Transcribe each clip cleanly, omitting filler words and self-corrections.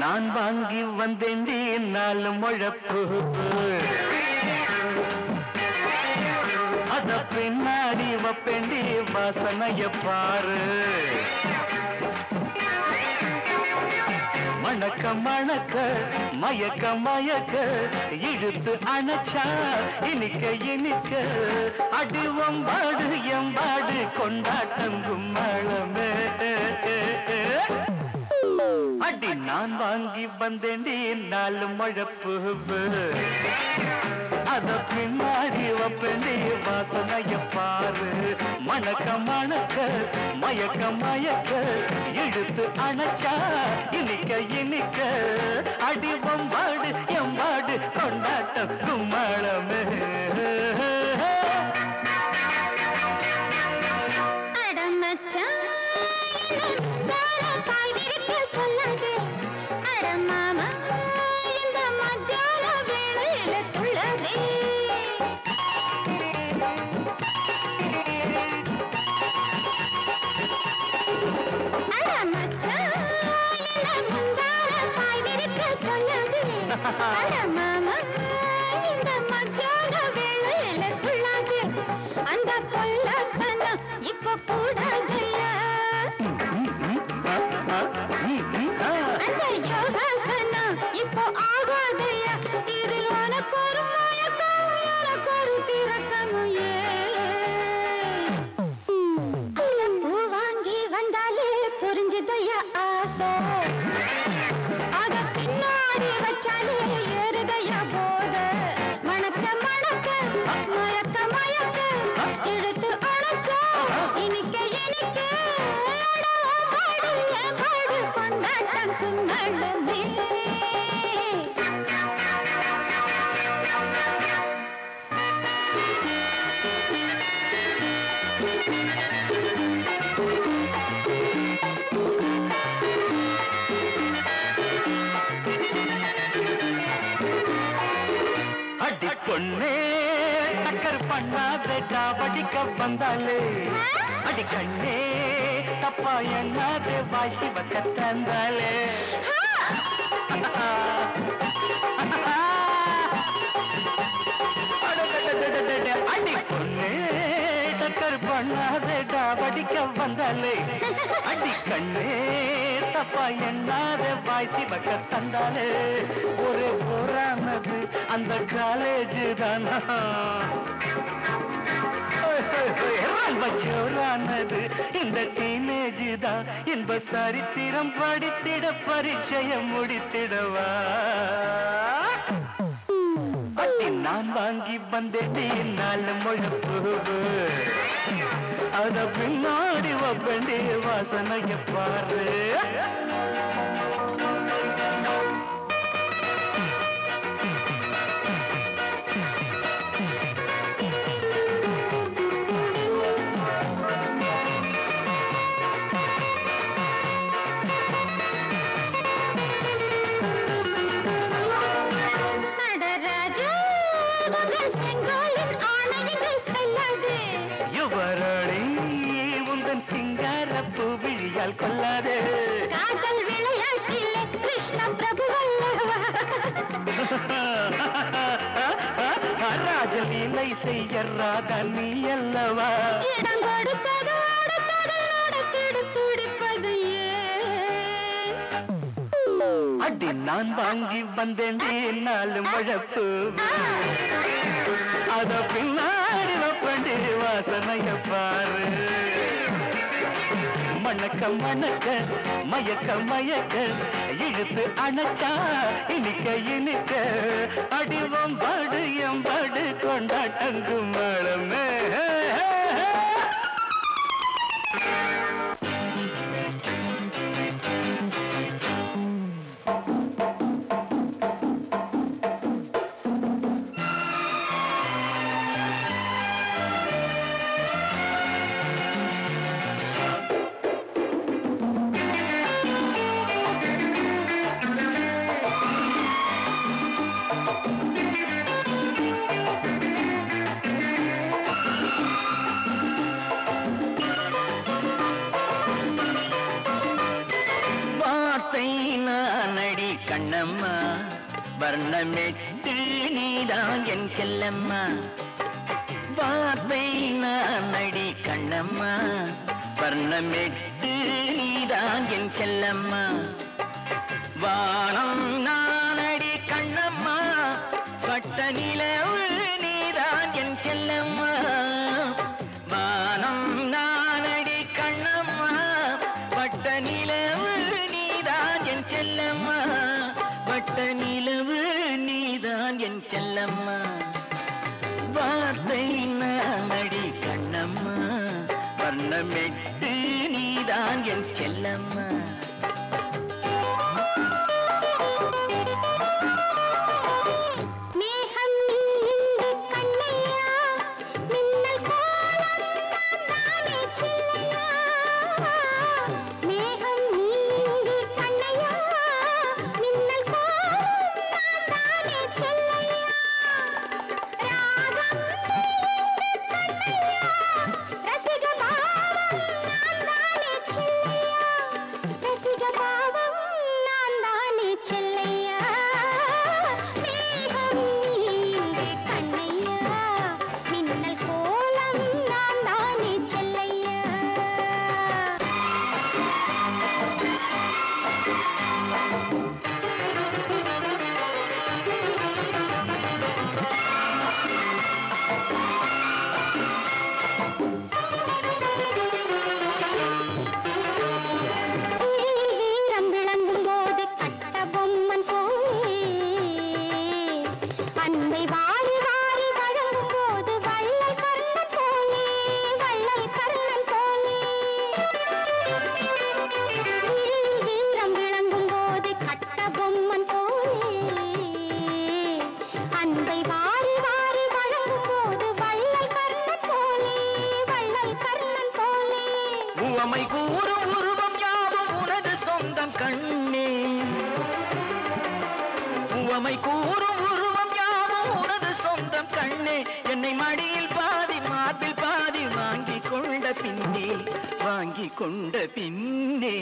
நான் வாங்கி வந்தேண்டி நாலு முழப்பு அத பின்னாடி வப்பேண்டி வாசனைய பாரு மணக்க மணக்க மயக்க மயக்க இழுத்து அணைச்சா இனிக்க இனிக்க அடி ஒம்பாடு எம்பாடு கொண்டாட்டம் கும்மளமே அடி நான் வாங்கி வந்தேண்டி நாலு முழப்பு அத பின்னாடி வப்பேண்டி வாசனைய பாரு மணக்க மணக்க மயக்க மயக்க இழுத்து அணைச்சா இனிக்க இனிக்க அடி வம்பாடு எம்பாடு கொண்டாட்டம் கும்மளமே அந்த பொல்லத்தனம் இப்ப கூடாதையா அந்த யோகாசனம் இப்போ ஆகாதையா இதில் உனக்கு ஒரு மயக்கம் எனக்கு ஒரு திறக்கமும் பூ வாங்கி வந்தாலே புரிஞ்சுதையா ஆசை அத பின்னாடி வச்சாலே ஏறுதையா போத மணக்க மணக்க மயக்க மயக்க எடுத்து அணைச்ச இனிக்க இனிக்க பாடு கொண்டாட்டம் கும்மளமே அடி பொண்ணே டக்கர் பண்ணாத காவடிக்க வந்தாலே அடி கண்ணே தப்பா என்னாத வாசி வக்க தந்தாலே அடி பொண்ணே டக்கர் பண்ணாத காவடிக்க வந்தாலே அடி கண்ணே தப்பா என்னாத வாய்ச்சி வக்க தந்தாலே ஒரு போரானது அந்த காலேஜ் தானா ரொம்ப ஜோரானது இந்த டீனேஜ் தான் என்ப சரித்திரம் படித்திட பரீட்சையம் முடித்திடவா அட்டி நான் வாங்கி வந்தேன் நாலு முழப்பு அத பின்னாடி வப்பண்டி வாசனைய பாரு யுவராணி உந்தன் சிங்கார பூவிழியால் கொள்ளாதே காதல் விளையாட்டில் கிருஷ்ண பிரபு ராஜலீலை செய்ய ராதா நீ அல்லவா இடம் கொடுத்தது துடிப்பது அடி நான் வாங்கி வந்தேன் நாலு முழப்பு அத பின்னாடி வப்பண்டி வாசனைய பாரு மணக்க மணக்க மயக்க மயக்க இழுத்து அணைச்சா இனிக்க இனிக்க அடிவம் பாடு எம்பாடு கொண்டாட்டங்கு மழமே வர்ணமெட்டு நீதான் என் செல்லம்மா வார்த்தை நான் அடி கண்ணம்மா வர்ணமெட்டு நீதான் என் செல்லம்மா வானம் நான் அடி கண்ணம்மா வட்ட நிலவு நீதான் என் செல்லம்மா வானம் நான் அடி கண்ணம்மா வட்ட நிலவு நீதான் என் செல்லம்மா வட்ட நிலவு நீதான் என் செல்லம்மா வார்த்தை நானடி கண்ணம்மா வர்ணமெட்டு நீதான் என் செல்லம்மா உவமை கூறும் உருவம் யாவும் உனது சொந்தம் கண்ணே உவமை கூறும் உருவம் யாவும் உனது சொந்தம் கண்ணே என்னை மடியில் பாதி மார்பில் பாதி வாங்கிக் கொண்ட பின்னே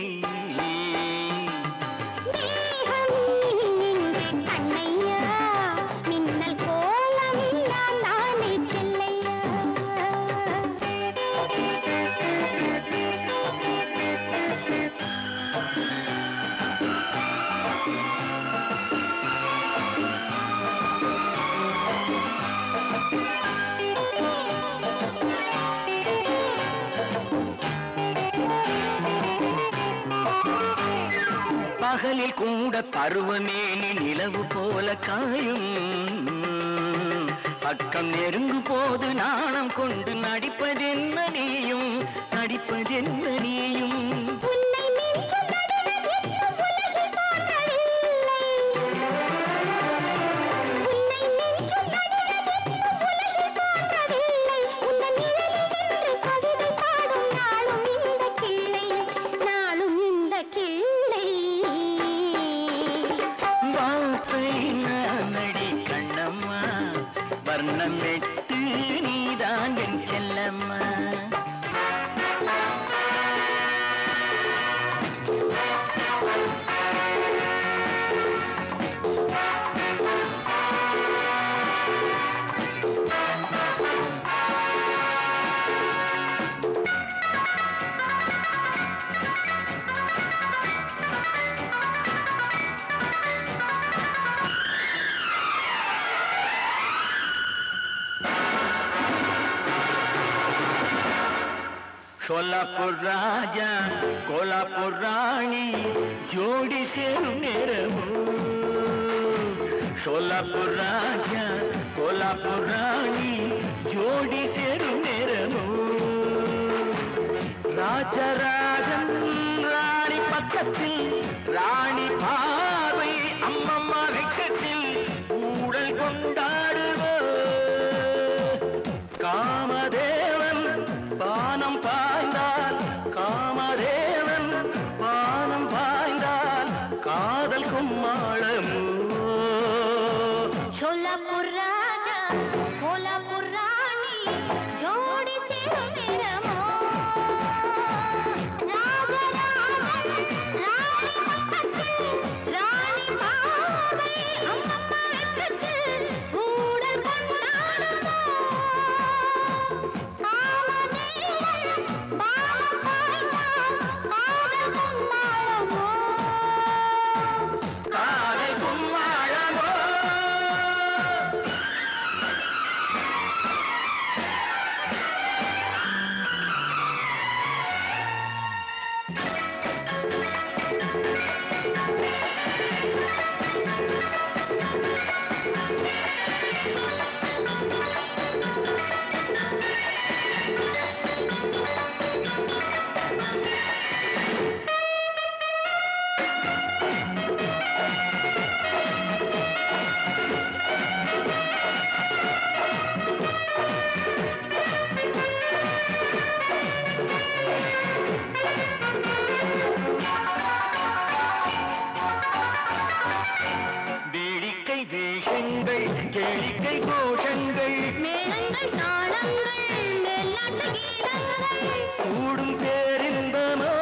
பகலில் கூட பருவமேனி நிலவு போல காயும் பக்கம் நெருங்கும் போது நாணம் கொண்டு நடிப்பதென்ன நீயும் வர்ணமெட்டு நீதான் என் செல்லம்மா सोलापुर राजा कोल्हापुर रानी जोड़ी सेरू नेरमू सोलापुर राजा कोल्हापुर रानी जोड़ी सेरू नेरमू राजराजन रानी पक्कत्तिल रानी पार्வை अम्मम्मा வெக்கத்தில் ஊடல் கொண்டாடுவோ காமதேவன் பானம் பாய்ந்தால் காமதேவன் பானம் பாய்ந்தால் காதல் கும்மாளமோ सोलापुर राजा कोल्हापुर रानी जोड़ी सेरू नेरमो மேகங்கள் கேளிக்கை கோஷங்கள் மேளங்கள் தாளங்கள் மேலாட்ட கீதங்கள் கூடும் பேரின்பமோ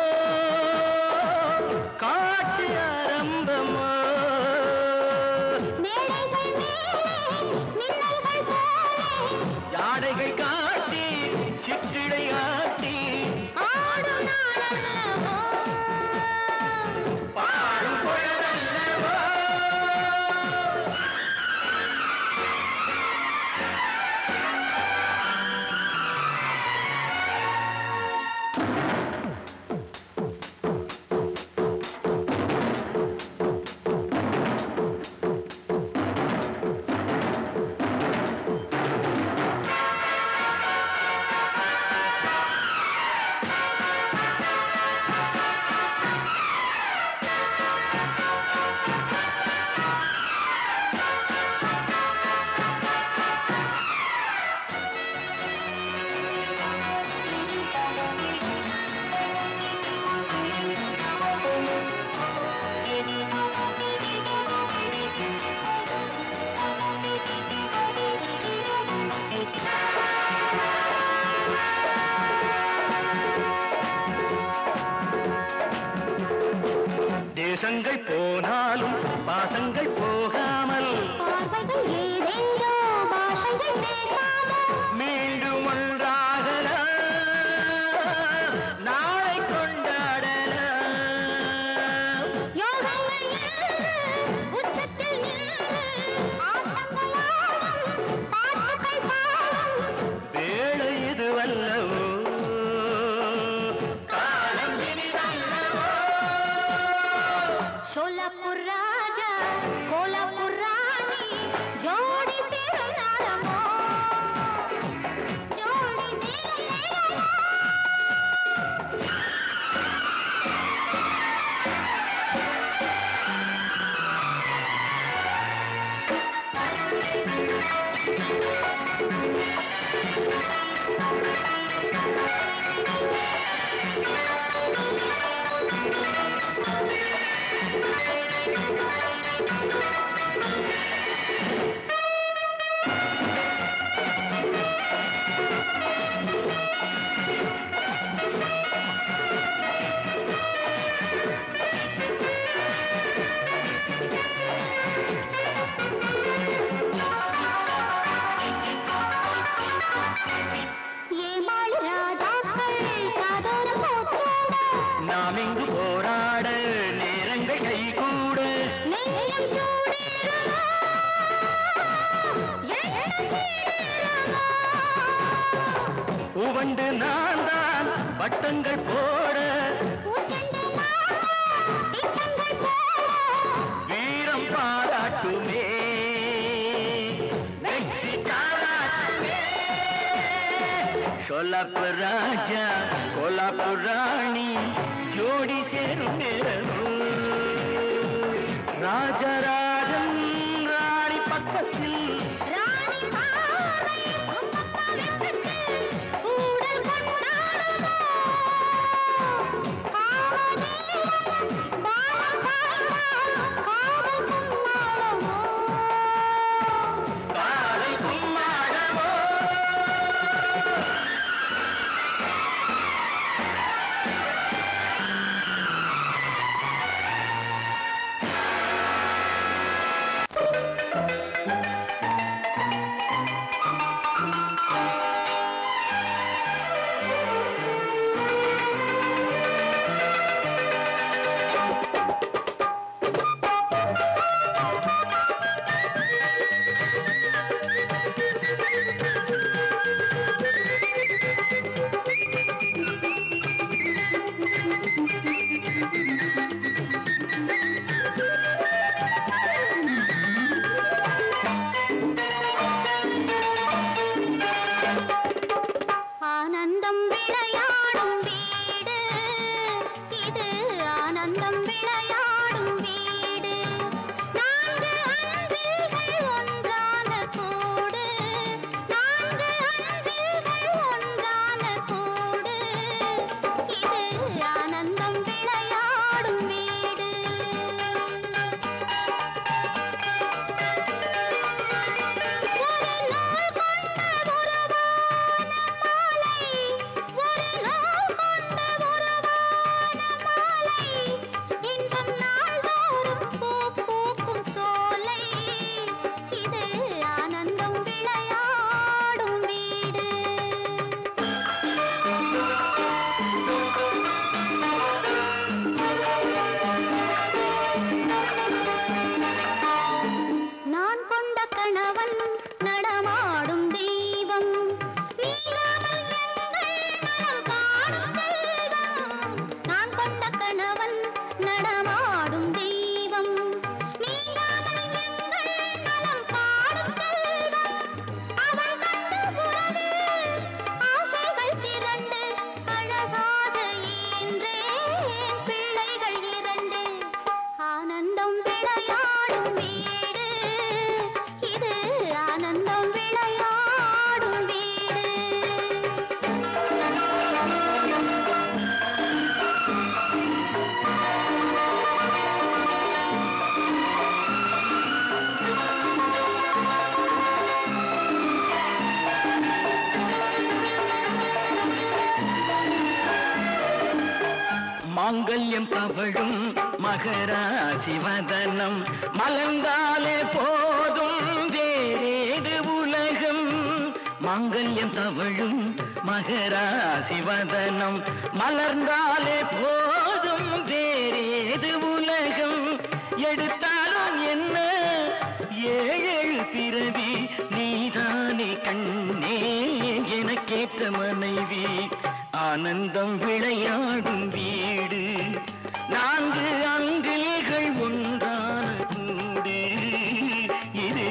காட்சி ஆரம்பமோ மேடைகள் மேலே மின்னல்கள் போலே யானைகள் காட்டி சிற்றிடை ஆட்டி ஆடும் நாளல்லவோ பாடும் பொழுதல்லவோ தேசங்கள் போனாலும் பாசங்கள் போகாமல் பார்வைகள் ஏதேதோ பாஷைகள் பேசாமல் மீண்டும் ஒன்றாகலாம் நாளை கொண்டாடலாம் யோகங்கள் ஏறு உச்சத்தில் நின்று ஆட்டங்கள் ஆடும் பாட்டுகள் பாடும் வேளை இது வல்லவோ காலம் இனிதல்லவோ சோலாப்பூர் ராஜா கோலாப்பூர் ராணி ஜோடி திருநாளமோ ஜோடி திருநாளமோ ஏமாளி ராஜாக்கள் காதோர போற்றோட நாம் இங்கு போராட நேரங்கள் கைகூட நெய்யம் சூடிரவா எண்ணம் தீரவா உவண்டு நான் தான் வட்டங்கள் போட பூச்செண்டு மாமா திட்டங்கள் போட வீரம் பாராட்டுமே வெற்றி தாராட்டுமே சோலாப்பூர் ராஜா கோலாப்பூர் ராணி ஜோடி சேரும் நேரமோ ராஜராஜன் ராணி பக்கத்தில் ராணி பாவை அம்மப்பா வெக்கத்தில் கூடல் கொண்டாடுமோ காவதேவன் பாலம் பாய்ந்தால் காவல் கொண்டாடுமோ காலை கும்மாடமோ கணவன் நடமாடும் தெய்வம் நீலாமல் எங்கள் நலம் காணும் செல்வம் நான் கொண்ட கணவன் நடமாடும் தெய்வம் நீலாமல் எங்கள் நலம் காணும் செல்வம் அவன் கண்டு உறவில் ஆசைகள் திரண்டு அழகாக ஈன்றேன் பிள்ளைகள் இரண்டு ஆனந்தம் விளையாடும் வீடு இது ஆனந்தம் விளையாடும் வீடு மாங்கல்யம் பவழும் மகராசி வதனம் மலர்ந்தாலே போதும் வேறேது உலகம் மாங்கல்யம் தவழும் மகராசி வதனம் மலர்ந்தாலே போதும் வேறேது உலகம் எடுத்தாலும் என்ன ஏழு பிறவி நீதானே கண்ணே எனக்கேற்ற மனைவி ஆனந்தம் விளையாடும் வீடு நான்கு அங்கில்கள் ஒன்றான கூடு இது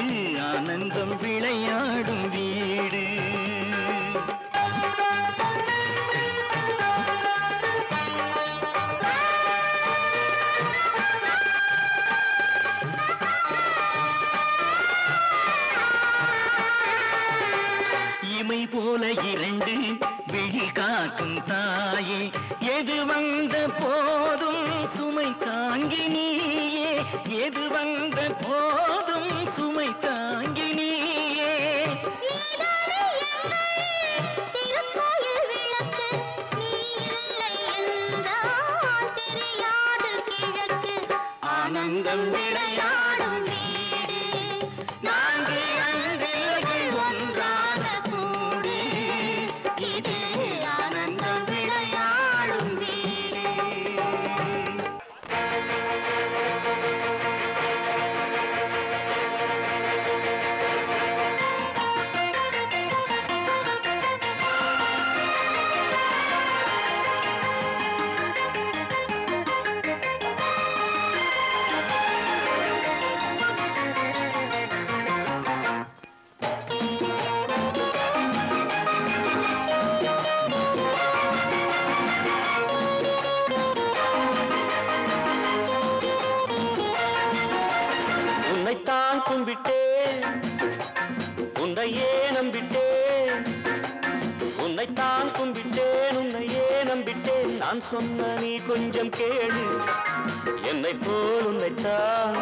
ஆனந்தம் விளையாடும் வீடு இமை போல இரண்டு விழி காக்கும் தாயே எது வந்த போதும் சுமை தாங்கி நீயே எது வந்த போதும் சுமை தாங்கி நீயே திருக்கோயில் விளக்கு நீ இல்லை என்றால் தெரியாது கிழக்கு ஆனந்தம் விளையாடும் வீடு நான்கு அங்கில்கள் ஒன்றான கூடு இது ஆனந்தம் விளையாடும் வீடு உன்னைத்தான் கும்பிட்டேன் உன்னையே நம்பிட்டேன் உன்னைத்தான் கும்பிட்டேன் உன்னையே நம்பிட்டேன் நான் சொன்ன நீ கொஞ்சம் கேளு என்னை போல் உன்னைத்தான்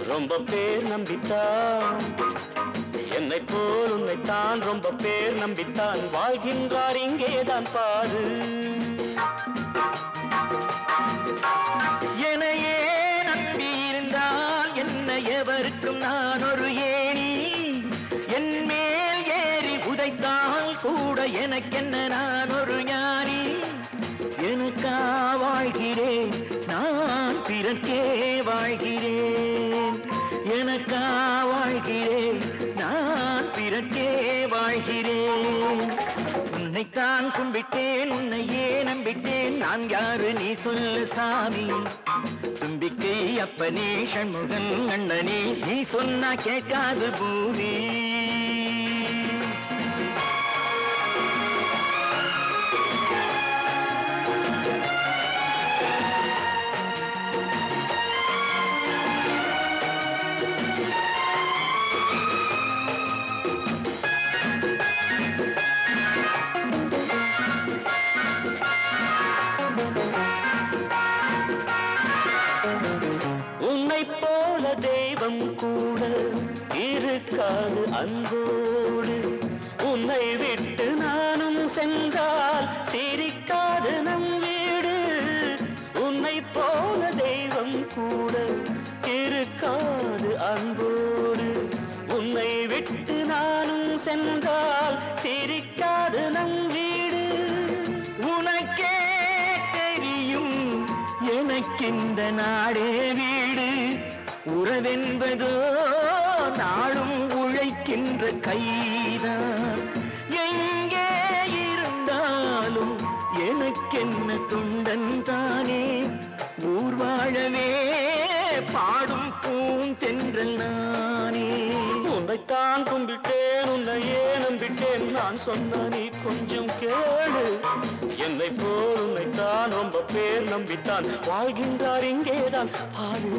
ரொம்ப பேர் நம்பித்தான் என்னை போல் உன்னைத்தான் ரொம்ப பேர் நம்பித்தான் வாழ்கின்றார் இங்கேதான் பாரு என்னையே நம்பியிருந்தால் என்ன எவருக்கும் நான் ஒரு ஏணி என் மேல் ஏறி உதைத்தால் கூட எனக்கென்ன நான் ஒரு ஞானி எனக்கா வாழ்கிறேன் நான் பிறர்க்கே வாழ்கிறேன் எனக்கா வாழ்கிறேன் நான் பிறர்க்கே வாழ்கிறேன் உன்னைத்தான் கும்பிட்டேன் உன்னையே நம்பிட்டேன் நான் யாரு நீ சொல்லு சாமி தும்பிக்கை அப்பனே சண்முகன் அண்ணனே நீ சொன்னா கேட்காது பூமி தெய்வம் கூட இருக்காது அன்போடு உன்னை விட்டு நானும் சென்றால் சிரிக்காது நம் வீடு உன்னை போல தெய்வம் கூட இருக்காது அன்போடு உன்னை விட்டு நானும் சென்றால் சிரிக்காது நம் வீடு உனக்கே தெரியும் எனக்கிந்த நாடே வீடு உறவென்பதோ நாளும் உழைக்கின்ற கைதான் எங்கே இருந்தாலும் எனக்கென்ன தொண்டன் தானே ஊர் வாழவே பாடும் பூந்தென்றல் நானே உன்னைத்தான் கும்பிட்டேன் உன்னையே நம்பிட்டேன் நான் சொன்ன நீ கொஞ்சம் கேளு என்னை போல் உன்னைத்தான் ரொம்ப பேர் நம்பித்தான் வாழ்கின்றார் இங்கேதான் பாரு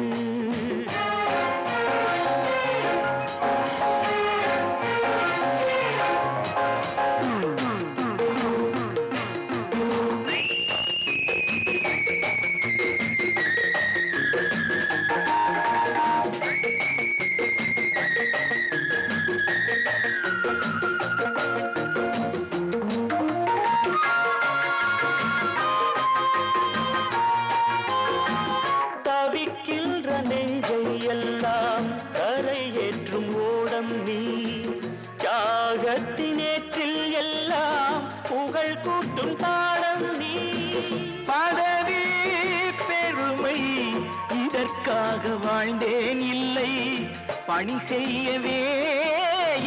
தியாகத்தினேற்றில் எல்லாம் புகழ் கூட்டும் தாளம் நீ பதவி பெருமை இதற்காக வாழ்ந்தேன் இல்லை பணி செய்யவே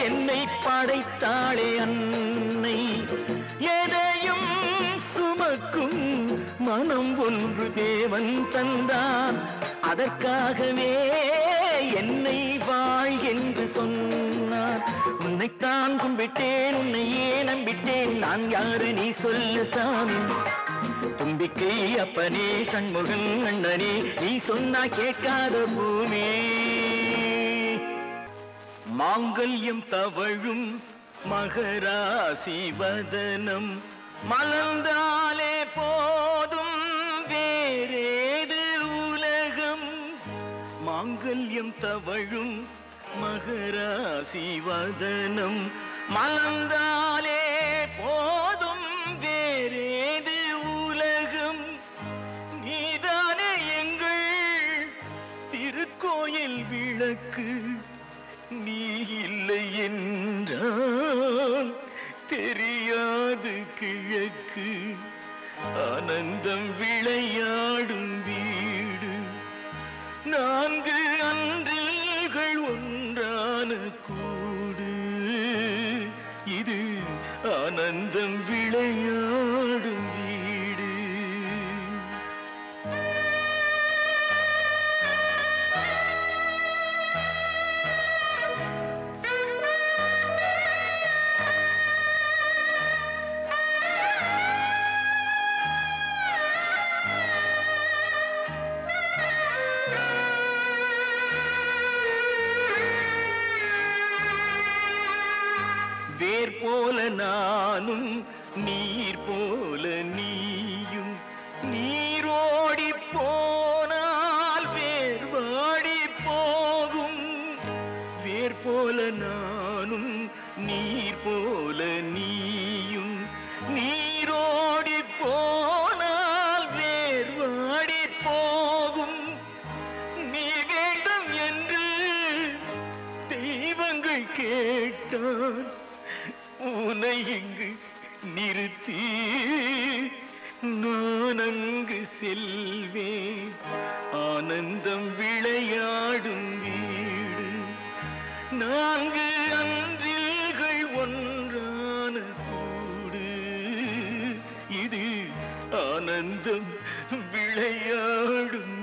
என்னை படைத்தாளே அன்னை எதையும் சுமக்கும் மனம் ஒன்று தேவன் தந்தான் அதற்காகவே என்னை வாழ் என்று சொன்னார் உன்னைத்தான் கும்பிட்டேன் உன்னையே நம்பிட்டேன் நான் யாரு நீ சொல்லு சாமி தும்பிக்கை அப்பனே சண்முகன் அண்ணனே நீ சொன்னா கேட்காத பூமி மாங்கல்யம் தவழும் மகராசி வதனம் மலர்ந்தாலே போதும் வேறேது உலகம் மாங்கல்யம் தவழும் மகராசி வதனம் மலர்ந்தாலே போதும் வேறேது உலகம் நீதானே எங்கள் திருக்கோயில் விளக்கு நீ இல்லை என்றால் தெரியாது கிழக்கு ஆனந்தம் விளையாடும் வீடு நான்கு அன்றில்கள் ஒன்றான கூடு இது ஆனந்தம் விளையாடும் வீடு வேர் போல நானும் நீர் போல நீயும் நீரோடி போனால் வேர் வாடி போகும் வேர் போல நானும் நீர் போல நீயும் நீரோடி போனால் வேர் வாடி போகும் நீ வேண்டும் என்று தெய்வங்கள் கேட்டான் உனை இங்கு நிறுத்தி நான் அங்கு செல்வேன் ஆனந்தம் விளையாடும் வீடு நான்கு அன்றில்கள் ஒன்றான கூடு இது ஆனந்தம் விளையாடும்